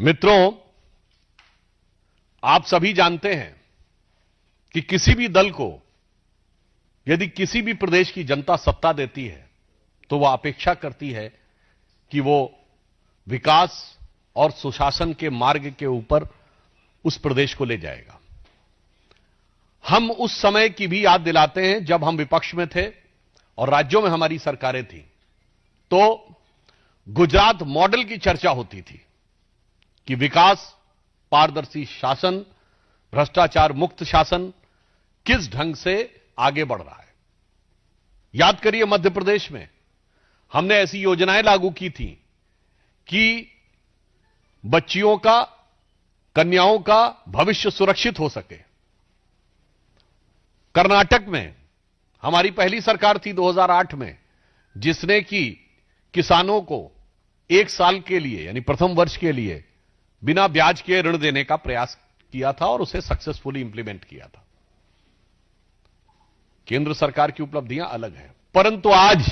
मित्रों, आप सभी जानते हैं कि किसी भी दल को यदि किसी भी प्रदेश की जनता सत्ता देती है तो वह अपेक्षा करती है कि वो विकास और सुशासन के मार्ग के ऊपर उस प्रदेश को ले जाएगा। हम उस समय की भी याद दिलाते हैं जब हम विपक्ष में थे और राज्यों में हमारी सरकारें थी, तो गुजरात मॉडल की चर्चा होती थी कि विकास, पारदर्शी शासन, भ्रष्टाचार मुक्त शासन किस ढंग से आगे बढ़ रहा है। याद करिए, मध्य प्रदेश में हमने ऐसी योजनाएं लागू की थी कि बच्चियों का, कन्याओं का भविष्य सुरक्षित हो सके। कर्नाटक में हमारी पहली सरकार थी 2008 में, जिसने कि किसानों को 1 साल के लिए यानी प्रथम वर्ष के लिए बिना ब्याज के ऋण देने का प्रयास किया था और उसे सक्सेसफुली इंप्लीमेंट किया था। केंद्र सरकार की उपलब्धियां अलग हैं, परंतु आज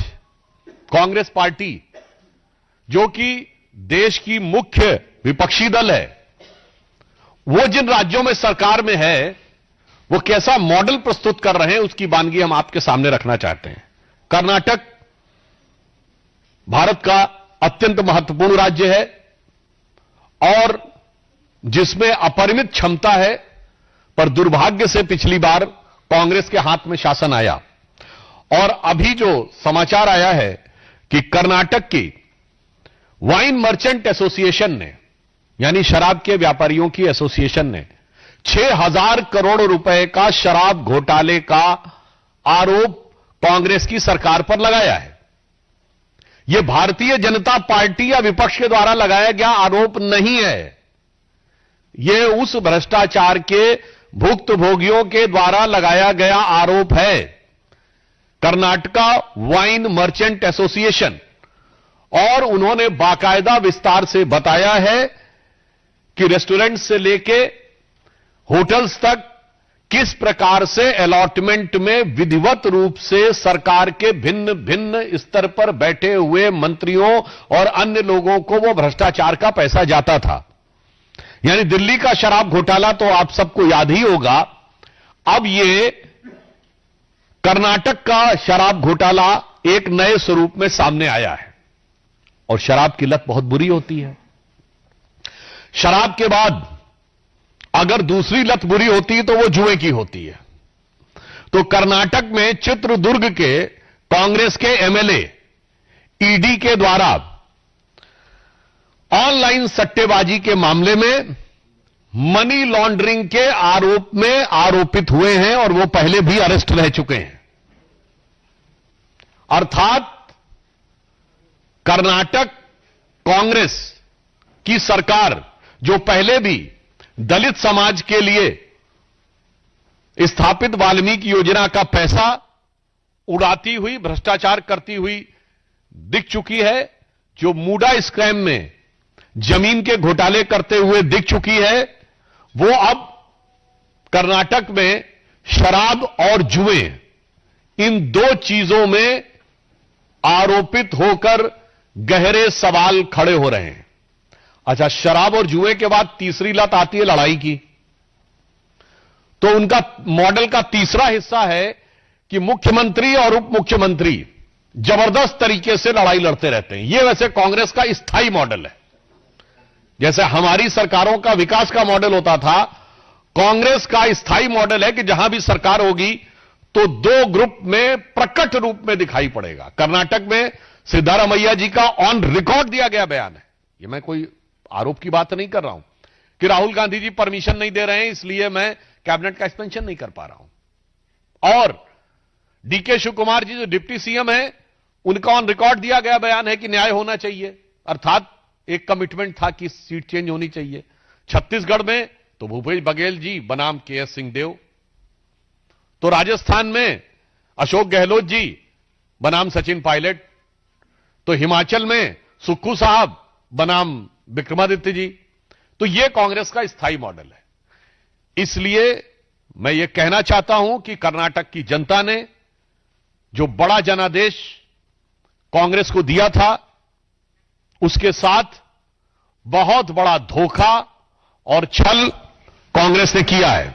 कांग्रेस पार्टी, जो कि देश की मुख्य विपक्षी दल है, वो जिन राज्यों में सरकार में है वो कैसा मॉडल प्रस्तुत कर रहे हैं उसकी वानगी हम आपके सामने रखना चाहते हैं। कर्नाटक भारत का अत्यंत महत्वपूर्ण राज्य है और जिसमें अपरिमित क्षमता है, पर दुर्भाग्य से पिछली बार कांग्रेस के हाथ में शासन आया और अभी जो समाचार आया है कि कर्नाटक की वाइन मर्चेंट एसोसिएशन ने, यानी शराब के व्यापारियों की एसोसिएशन ने 6,000 करोड़ रुपए का शराब घोटाले का आरोप कांग्रेस की सरकार पर लगाया है। यह भारतीय जनता पार्टी या विपक्ष के द्वारा लगाया गया आरोप नहीं है, यह उस भ्रष्टाचार के भुक्तभोगियों के द्वारा लगाया गया आरोप है। कर्नाटका वाइन मर्चेंट एसोसिएशन, और उन्होंने बाकायदा विस्तार से बताया है कि रेस्टोरेंट से लेके होटल्स तक किस प्रकार से अलॉटमेंट में विधिवत रूप से सरकार के भिन्न भिन्न स्तर पर बैठे हुए मंत्रियों और अन्य लोगों को वो भ्रष्टाचार का पैसा जाता था। यानी दिल्ली का शराब घोटाला तो आप सबको याद ही होगा, अब ये कर्नाटक का शराब घोटाला एक नए स्वरूप में सामने आया है। और शराब की लत बहुत बुरी होती है। शराब के बाद अगर दूसरी लत बुरी होती है तो वो जुए की होती है। तो कर्नाटक में चित्रदुर्ग के कांग्रेस के एमएलए ईडी के द्वारा ऑनलाइन सट्टेबाजी के मामले में मनी लॉन्ड्रिंग के आरोप में आरोपित हुए हैं और वो पहले भी अरेस्ट रह चुके हैं। अर्थात कर्नाटक कांग्रेस की सरकार, जो पहले भी दलित समाज के लिए स्थापित वाल्मीकि योजना का पैसा उड़ाती हुई, भ्रष्टाचार करती हुई दिख चुकी है, जो मूडा स्कैम में जमीन के घोटाले करते हुए दिख चुकी है, वो अब कर्नाटक में शराब और जुए, इन 2 चीजों में आरोपित होकर गहरे सवाल खड़े हो रहे हैं। अच्छा, शराब और जुए के बाद तीसरी लत आती है लड़ाई की। तो उनका मॉडल का तीसरा हिस्सा है कि मुख्यमंत्री और उप मुख्यमंत्री जबरदस्त तरीके से लड़ाई लड़ते रहते हैं। यह वैसे कांग्रेस का स्थायी मॉडल है। जैसे हमारी सरकारों का विकास का मॉडल होता था, कांग्रेस का स्थायी मॉडल है कि जहां भी सरकार होगी तो 2 ग्रुप में प्रकट रूप में दिखाई पड़ेगा। कर्नाटक में सिद्धारमैया जी का ऑन रिकॉर्ड दिया गया बयान है, यह मैं कोई आरोप की बात नहीं कर रहा हूं कि राहुल गांधी जी परमिशन नहीं दे रहे हैं इसलिए मैं कैबिनेट का एक्सपेंशन नहीं कर पा रहा हूं। और डीके शिव कुमार जी जो डिप्टी सीएम है, उनका ऑन रिकॉर्ड दिया गया बयान है कि न्याय होना चाहिए, अर्थात एक कमिटमेंट था कि सीट चेंज होनी चाहिए। छत्तीसगढ़ में तो भूपेश बघेल जी बनाम केएस सिंहदेव, तो राजस्थान में अशोक गहलोत जी बनाम सचिन पायलट, तो हिमाचल में सुक्खू साहब बनाम विक्रमादित्य जी। तो यह कांग्रेस का स्थायी मॉडल है। इसलिए मैं यह कहना चाहता हूं कि कर्नाटक की जनता ने जो बड़ा जनादेश कांग्रेस को दिया था, उसके साथ बहुत बड़ा धोखा और छल कांग्रेस ने किया है।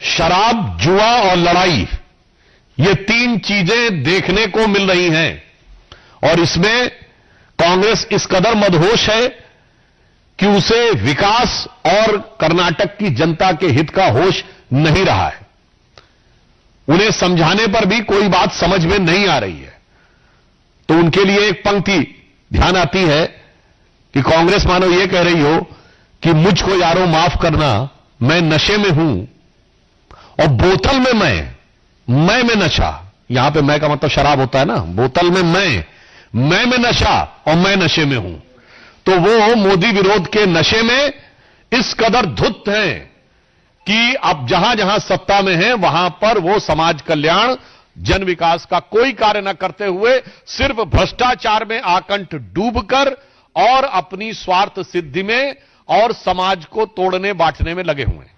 शराब, जुआ और लड़ाई, ये तीन चीजें देखने को मिल रही हैं और इसमें कांग्रेस इस कदर मदहोश है कि उसे विकास और कर्नाटक की जनता के हित का होश नहीं रहा है। उन्हें समझाने पर भी कोई बात समझ में नहीं आ रही है। तो उनके लिए एक पंक्ति ध्यान आती है कि कांग्रेस मानो ये कह रही हो कि मुझको यारों माफ करना, मैं नशे में हूं और बोतल में मैं में नशा। यहां पे मैं का मतलब शराब होता है ना, बोतल में मैं में नशा और मैं नशे में हूं। तो वो मोदी विरोध के नशे में इस कदर धुत हैं कि अब जहां जहां सत्ता में हैं वहां पर वो समाज कल्याण, जन विकास का कोई कार्य न करते हुए सिर्फ भ्रष्टाचार में आकंठ डूबकर और अपनी स्वार्थ सिद्धि में और समाज को तोड़ने बांटने में लगे हुए हैं।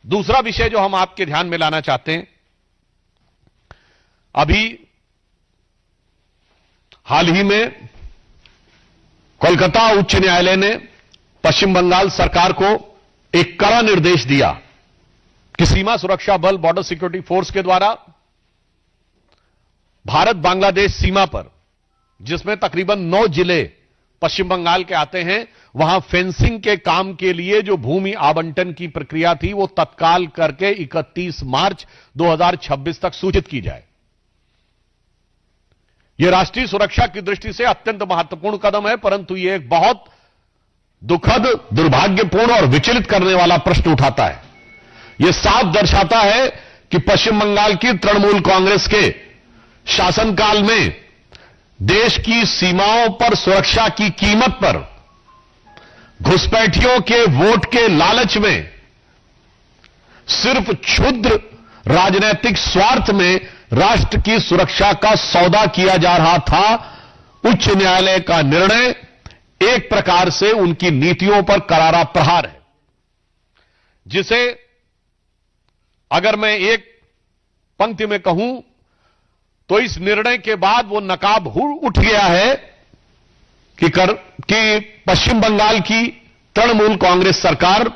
दूसरा विषय जो हम आपके ध्यान में लाना चाहते हैं, अभी हाल ही में कोलकाता उच्च न्यायालय ने पश्चिम बंगाल सरकार को एक कड़ा निर्देश दिया कि सीमा सुरक्षा बल, बॉर्डर सिक्योरिटी फोर्स के द्वारा भारत बांग्लादेश सीमा पर, जिसमें तकरीबन 9 जिले पश्चिम बंगाल के आते हैं, वहां फेंसिंग के काम के लिए जो भूमि आवंटन की प्रक्रिया थी वो तत्काल करके 31 मार्च 2026 तक सूचित की जाए। यह राष्ट्रीय सुरक्षा की दृष्टि से अत्यंत महत्वपूर्ण कदम है, परंतु यह एक बहुत दुखद, दुर्भाग्यपूर्ण और विचलित करने वाला प्रश्न उठाता है। यह साफ दर्शाता है कि पश्चिम बंगाल की तृणमूल कांग्रेस के शासनकाल में देश की सीमाओं पर सुरक्षा की कीमत पर घुसपैठियों के वोट के लालच में, सिर्फ क्षुद्र राजनीतिक स्वार्थ में राष्ट्र की सुरक्षा का सौदा किया जा रहा था। उच्च न्यायालय का निर्णय एक प्रकार से उनकी नीतियों पर करारा प्रहार है, जिसे अगर मैं एक पंक्ति में कहूं तो इस निर्णय के बाद वो नकाब उठ गया है कि पश्चिम बंगाल की तृणमूल कांग्रेस सरकार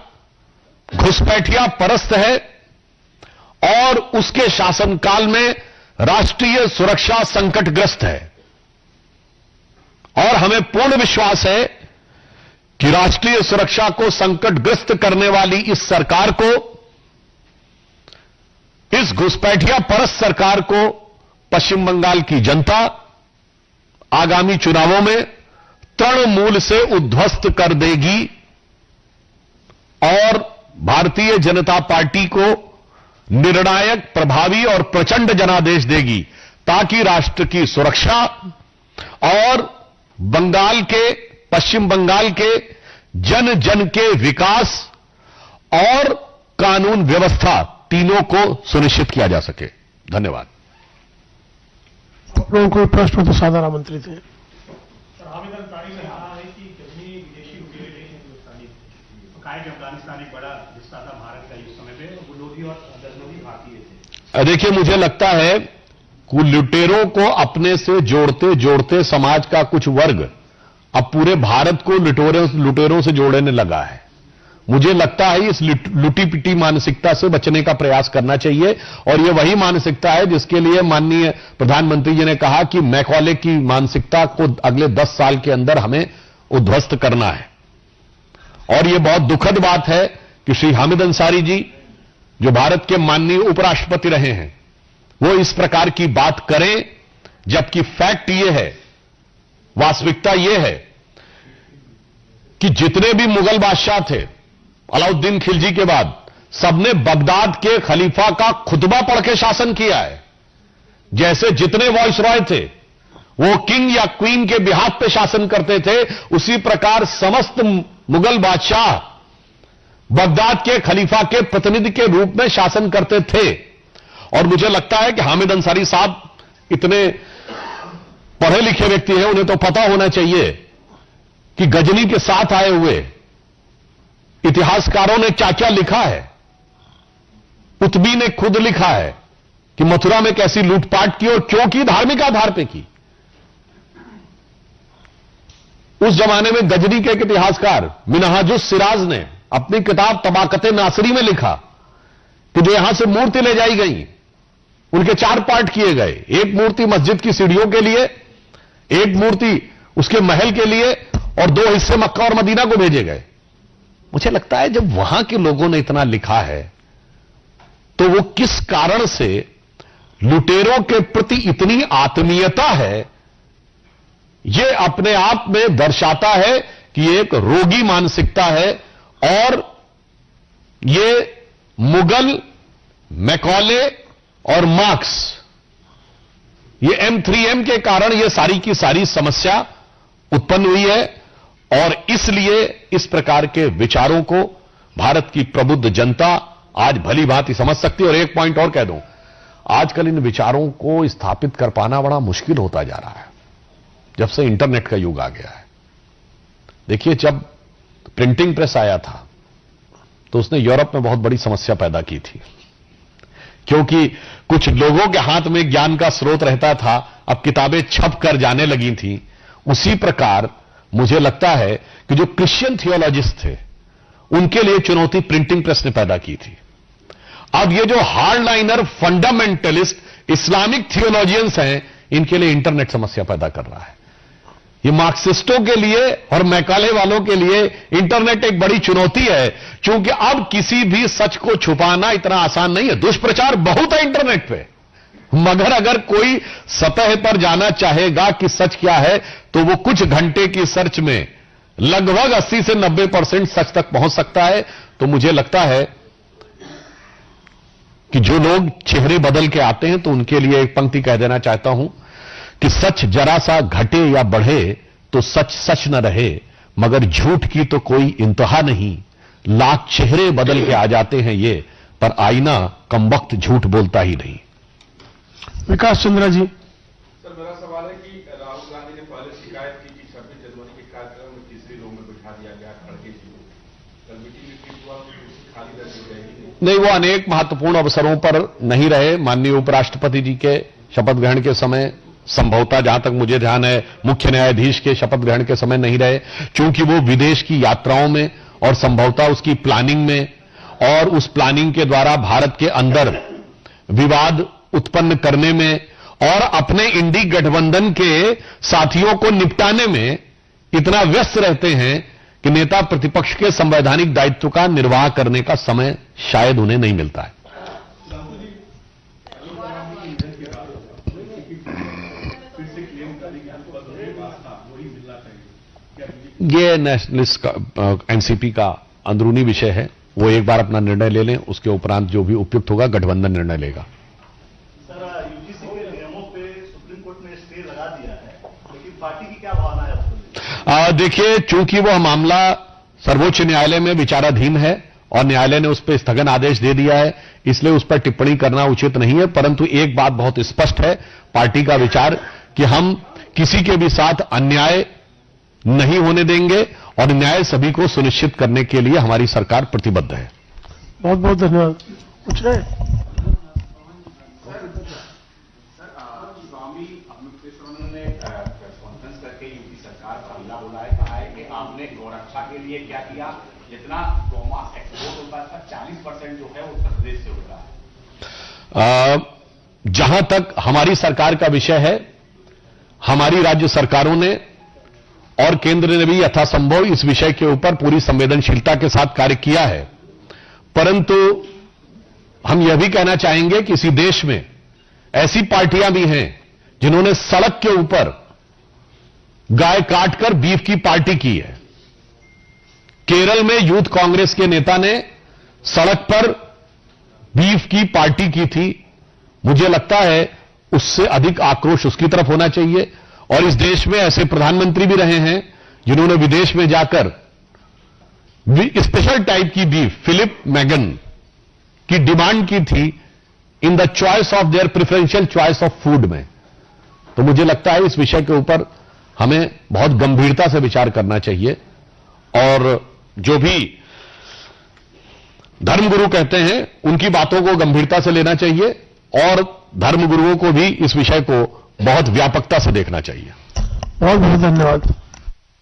घुसपैठिया परस्त है और उसके शासनकाल में राष्ट्रीय सुरक्षा संकटग्रस्त है। और हमें पूर्ण विश्वास है कि राष्ट्रीय सुरक्षा को संकटग्रस्त करने वाली इस सरकार को, इस घुसपैठिया परस्त सरकार को पश्चिम बंगाल की जनता आगामी चुनावों में तृणमूल से उद्ध्वस्त कर देगी और भारतीय जनता पार्टी को निर्णायक, प्रभावी और प्रचंड जनादेश देगी, ताकि राष्ट्र की सुरक्षा और पश्चिम बंगाल के जन जन के विकास और कानून व्यवस्था तीनों को सुनिश्चित किया जा सके। धन्यवाद। आप लोगों को प्रश्न तो साधारण आमंत्रित है। हामिद अंसारी ने कहा है कि जितनी विदेशी रुके हुए हैं हिंदुस्तानी, कहा कि अफगानिस्तान एक बड़ा हिस्सा था भारत का इस समय में, वो लोधी और दर्जनों भारतीय थे। देखिए, मुझे लगता है कि लुटेरों को अपने से जोड़ते जोड़ते समाज का कुछ वर्ग अब पूरे भारत को लुटेरों से जोड़ने लगा है। मुझे लगता है इस लुटी पिटी मानसिकता से बचने का प्रयास करना चाहिए और यह वही मानसिकता है जिसके लिए माननीय प्रधानमंत्री जी ने कहा कि मैकॉले की मानसिकता को अगले 10 साल के अंदर हमें उद्ध्वस्त करना है। और यह बहुत दुखद बात है कि श्री हामिद अंसारी जी, जो भारत के माननीय उपराष्ट्रपति रहे हैं, वो इस प्रकार की बात करें, जबकि फैक्ट यह है, वास्तविकता यह है कि जितने भी मुगल बादशाह थे अलाउद्दीन खिलजी के बाद, सबने बगदाद के खलीफा का खुतबा पढ़ के शासन किया है। जैसे जितने वॉइसरॉय थे वो किंग या क्वीन के बिहाफ पे शासन करते थे, उसी प्रकार समस्त मुगल बादशाह बगदाद के खलीफा के प्रतिनिधि के रूप में शासन करते थे। और मुझे लगता है कि हामिद अंसारी साहब इतने पढ़े लिखे व्यक्ति हैं, उन्हें तो पता होना चाहिए कि गजनी के साथ आए हुए इतिहासकारों ने क्या क्या लिखा है। कुतुबी ने खुद लिखा है कि मथुरा में कैसी लूटपाट की और क्यों की, धार्मिक आधार पर की। उस जमाने में गजनी के एक इतिहासकार मिनहाजुस सिराज ने अपनी किताब तबाकत नासरी में लिखा कि जो यहां से मूर्ति ले जाई गई, उनके 4 पार्ट किए गए। एक मूर्ति मस्जिद की सीढ़ियों के लिए, एक मूर्ति उसके महल के लिए, और 2 हिस्से मक्का और मदीना को भेजे गए। मुझे लगता है जब वहां के लोगों ने इतना लिखा है तो वो किस कारण से लुटेरों के प्रति इतनी आत्मीयता है, यह अपने आप में दर्शाता है कि एक रोगी मानसिकता है। और यह मुगल, मैकॉले और मार्क्स, ये M3M के कारण यह सारी की सारी समस्या उत्पन्न हुई है। और इसलिए इस प्रकार के विचारों को भारत की प्रबुद्ध जनता आज भली भांति समझ सकती है। और एक पॉइंट और कह दूं, आजकल इन विचारों को स्थापित कर पाना बड़ा मुश्किल होता जा रहा है जब से इंटरनेट का युग आ गया है। देखिए, जब प्रिंटिंग प्रेस आया था तो उसने यूरोप में बहुत बड़ी समस्या पैदा की थी, क्योंकि कुछ लोगों के हाथ में ज्ञान का स्रोत रहता था, अब किताबें छप कर जाने लगी थी। उसी प्रकार मुझे लगता है कि जो क्रिश्चियन थियोलॉजिस्ट थे उनके लिए चुनौती प्रिंटिंग प्रेस ने पैदा की थी। अब ये जो हार्डलाइनर फंडामेंटलिस्ट इस्लामिक थियोलॉजियंस हैं, इनके लिए इंटरनेट समस्या पैदा कर रहा है। ये मार्क्सिस्टों के लिए और मैकाले वालों के लिए इंटरनेट एक बड़ी चुनौती है, क्योंकि अब किसी भी सच को छुपाना इतना आसान नहीं है। दुष्प्रचार बहुत है इंटरनेट पे, मगर अगर कोई सतह पर जाना चाहेगा कि सच क्या है तो वो कुछ घंटे की सर्च में लगभग 80 से 90% सच तक पहुंच सकता है। तो मुझे लगता है कि जो लोग चेहरे बदल के आते हैं तो उनके लिए एक पंक्ति कह देना चाहता हूं कि सच जरा सा घटे या बढ़े तो सच सच न रहे, मगर झूठ की तो कोई इंतहा नहीं। लाख चेहरे बदल के आ जाते हैं ये, पर आईना कमबख्त झूठ बोलता ही नहीं। विकास चंद्रा जी। सर, मेरा सवाल है कि राहुल गांधी ने पहले शिकायत की कि 26 जनवरी के कार्यक्रम में तीसरी रो में बिठा दिया गया खड़गे जी को। कल मीटिंग में ठीक हुआ कि कुर्सी खाली रह जाएगी? नहीं, वो अनेक महत्वपूर्ण अवसरों पर नहीं रहे। माननीय उपराष्ट्रपति जी के शपथ ग्रहण के समय संभवतः, जहां तक मुझे ध्यान है, मुख्य न्यायाधीश के शपथ ग्रहण के समय नहीं रहे, क्योंकि वो विदेश की यात्राओं में और संभवतः उसकी प्लानिंग में, और उस प्लानिंग के द्वारा भारत के अंदर विवाद उत्पन्न करने में और अपने इंडी गठबंधन के साथियों को निपटाने में इतना व्यस्त रहते हैं कि नेता प्रतिपक्ष के संवैधानिक दायित्व का निर्वाह करने का समय शायद उन्हें नहीं मिलता है। ये नेशनलिस्ट एनसीपी का अंदरूनी विषय है, वो एक बार अपना निर्णय ले लें, उसके उपरांत जो भी उपयुक्त होगा गठबंधन निर्णय लेगा। यूजीसी के नियमों पे सुप्रीम कोर्ट ने स्टे लगा दिया है, लेकिन पार्टी की क्या भावना है उसको? देखिए, चूंकि वह मामला सर्वोच्च न्यायालय में विचाराधीन है और न्यायालय ने उस पर स्थगन आदेश दे दिया है, इसलिए उस पर टिप्पणी करना उचित नहीं है। परंतु एक बात बहुत स्पष्ट है, पार्टी का विचार कि हम किसी के भी साथ अन्याय नहीं होने देंगे और न्याय सभी को सुनिश्चित करने के लिए हमारी सरकार प्रतिबद्ध है। बहुत बहुत धन्यवाद। कुछ रहे? स्वामी अमृतेश्वर ने प्रेस कॉन्फ्रेंस करके यूपी सरकार का हमला बोला है, कहा है कि आपने गौरक्षा के लिए क्या किया, जितना ट्रॉमा एक्सपोर्ट होता है 40% जो है वो उत्तर प्रदेश से होता है। जहां तक हमारी सरकार का विषय है, हमारी राज्य सरकारों ने और केंद्र ने भी यथासंभव इस विषय के ऊपर पूरी संवेदनशीलता के साथ कार्य किया है। परंतु हम यह भी कहना चाहेंगे कि इसी देश में ऐसी पार्टियां भी हैं जिन्होंने सड़क के ऊपर गाय काटकर बीफ की पार्टी की है। केरल में यूथ कांग्रेस के नेता ने सड़क पर बीफ की पार्टी की थी। मुझे लगता है उससे अधिक आक्रोश उसकी तरफ होना चाहिए। और इस देश में ऐसे प्रधानमंत्री भी रहे हैं जिन्होंने विदेश में जाकर स्पेशल टाइप की बीफ, फिलिप मैगन की डिमांड की थी in the choice of their preferential choice of food में। तो मुझे लगता है इस विषय के ऊपर हमें बहुत गंभीरता से विचार करना चाहिए और जो भी धर्मगुरु कहते हैं उनकी बातों को गंभीरता से लेना चाहिए और धर्मगुरुओं को भी इस विषय को बहुत व्यापकता से देखना चाहिए। बहुत बहुत धन्यवाद।